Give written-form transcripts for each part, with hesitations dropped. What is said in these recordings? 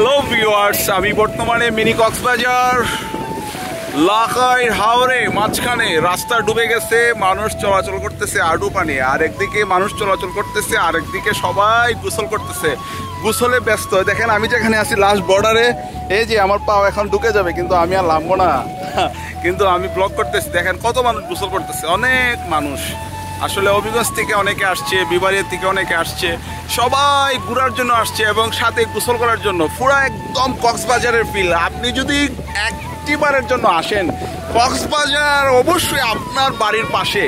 Hello viewers, আমি বর্তমানে mini Cox's Bazar Lakhai হাওরে মাঝখানে। রাস্তা ডুবে গেছে, মানুষ চলাচল করতেছে আডু পানি, আর একদিকে মানুষ চলাচল করতেছে, আর একদিকে সবাই গোসল করতেছে, গোসলে ব্যস্ত। দেখেন আমি যেখানে আছি লাস্ট বর্ডারে, এই যে আমার পাও এখন ঢুকে যাবে, কিন্তু আমি আর নামবো না, কিন্তু আমি ব্লক করতেছি। দেখেন কত মানুষ গোসল করতেছে, অনেক মানুষ। আসলে হবিগঞ্জ থেকে অনেকে আসছে, বিবাড়িয়া থেকে অনেকে আসছে, সবাই ঘোরার জন্য আসছে এবং সাথে গোসল করার জন্য। পুরো একদম কক্সবাজারের ফিল। আপনি যদি একটিবারের জন্য আসেন কক্সবাজার, অবশ্যই আপনার বাড়ির পাশে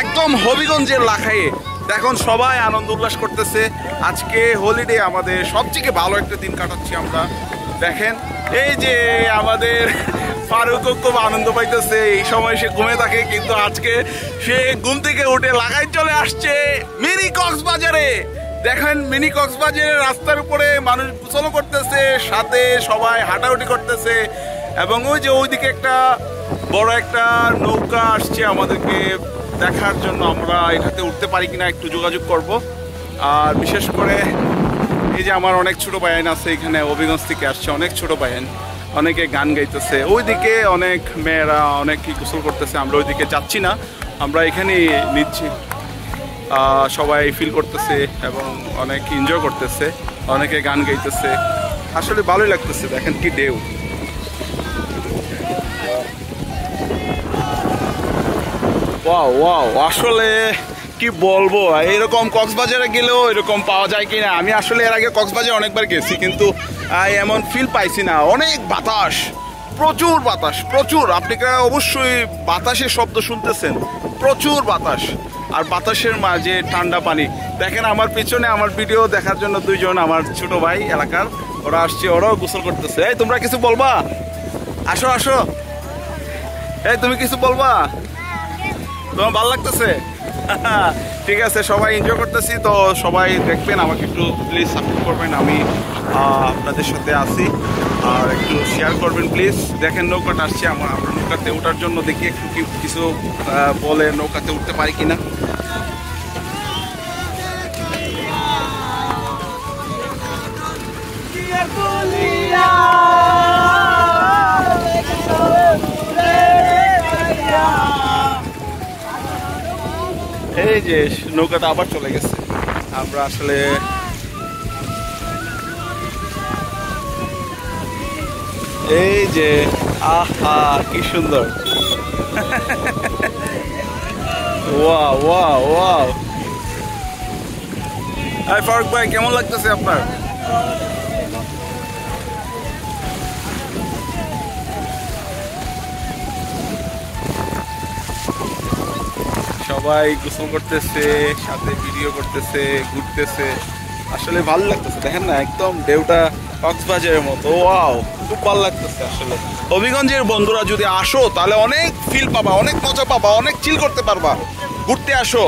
একদম হবিগঞ্জের লাখাইয়ে। দেখুন সবাই আনন্দ উল্লাস করতেছে। আজকে হলিডে, আমাদের সবথেকে ভালো একটা দিন কাটাচ্ছি আমরা। দেখেন এই যে আমাদের ফারুকও খুব আনন্দ পাইতেছে। এই সময় সে ঘুমে থাকে, কিন্তু আজকে সে ঘুম থেকে উঠে লাগাই চলে আসছে মিনি কক্সবাজারে। দেখেন মিনি কক্সবাজারের রাস্তার উপরে মানুষ গোসল করতেছে, সাথে সবাই হাঁটাহুটি করতেছে, এবং ওই যে ওইদিকে একটা বড় একটা নৌকা আসছে আমাদেরকে দেখার জন্য। আমরা এটাতে উঠতে পারি কিনা একটু যোগাযোগ করব। আর বিশেষ করে এই যে আমার অনেক ছোট ভাইয়ান আছে এখানে, হবিগঞ্জ থেকে আসছে অনেক ছোট ভাইয়ান, অনেকে গান গাইতেছে। ওইদিকে অনেক মেয়েরা অনেকে গোসল করতেছে, আমরা ওইদিকে যাচ্ছি না, আমরা এখানেই নিচ্ছি। সবাই ফিল করতেছে এবং অনেক এনজয় করতেছে, অনেকে গান গাইতেছে, আসলে ভালোই লাগতেছে। দেখেন কি ঢেউ। ওয়াও ওয়াও, আসলে কি বলবো, এরকম কক্সবাজারে গেলেও এরকম পাওয়া যায় কিনা। আমি আসলে এর আগে কক্সবাজার অনেকবার গেছি, কিন্তু এমন ফিল পাইছি না। অনেক বাতাস, প্রচুর বাতাস, প্রচুর। আপনারা অবশ্যই বাতাসের শব্দ শুনতেছেন, প্রচুর বাতাস, আর বাতাসের মাঝে ঠান্ডা পানি। দেখেন আমার পিছনে আমার ভিডিও দেখার জন্য দুইজন আমার ছোট ভাই এলাকার, ওরা আসছে, ওরাও গোসল করতেছে। এই তোমরা কিছু বলবা? আসো আসো, এই তুমি কিছু বলবা? তোমার ভালো লাগতেছে? ঠিক আছে, সবাই এনজয় করতেছি তো, সবাই দেখবেন, আমাকে একটু প্লিজ সাপোর্ট করবেন। আমি আপনাদের সাথে আছি, আর একটু শেয়ার করবেন প্লিজ। দেখেন নৌকাটা আসছে, আমরা নৌকাতে ওঠার জন্য দেখি একটু কিছু বলে নৌকাতে উঠতে পারি কিনা। এই যে নৌকাটা আবার চলে গেছে। আমরা আসলে এই যে আহা কি সুন্দর। Wow wow wow. Hi Farooq ভাই, কেমন লাগতেছে আপনার? সবাই গোসল করতেছে, সাথে ভিডিও করতেছে, ঘুরতেছে, আসলে ভালো লাগতেছে। দেখেন না, একদম ঢেউটা কক্সবাজারের মতো। ওয়াও, খুব ভালো লাগতেছে। আসলে হবিগঞ্জের বন্ধুরা যদি আসো তাহলে অনেক ফিল পাবা, অনেক মজা পাবা, অনেক চিল করতে পারবা। ঘুরতে আসো।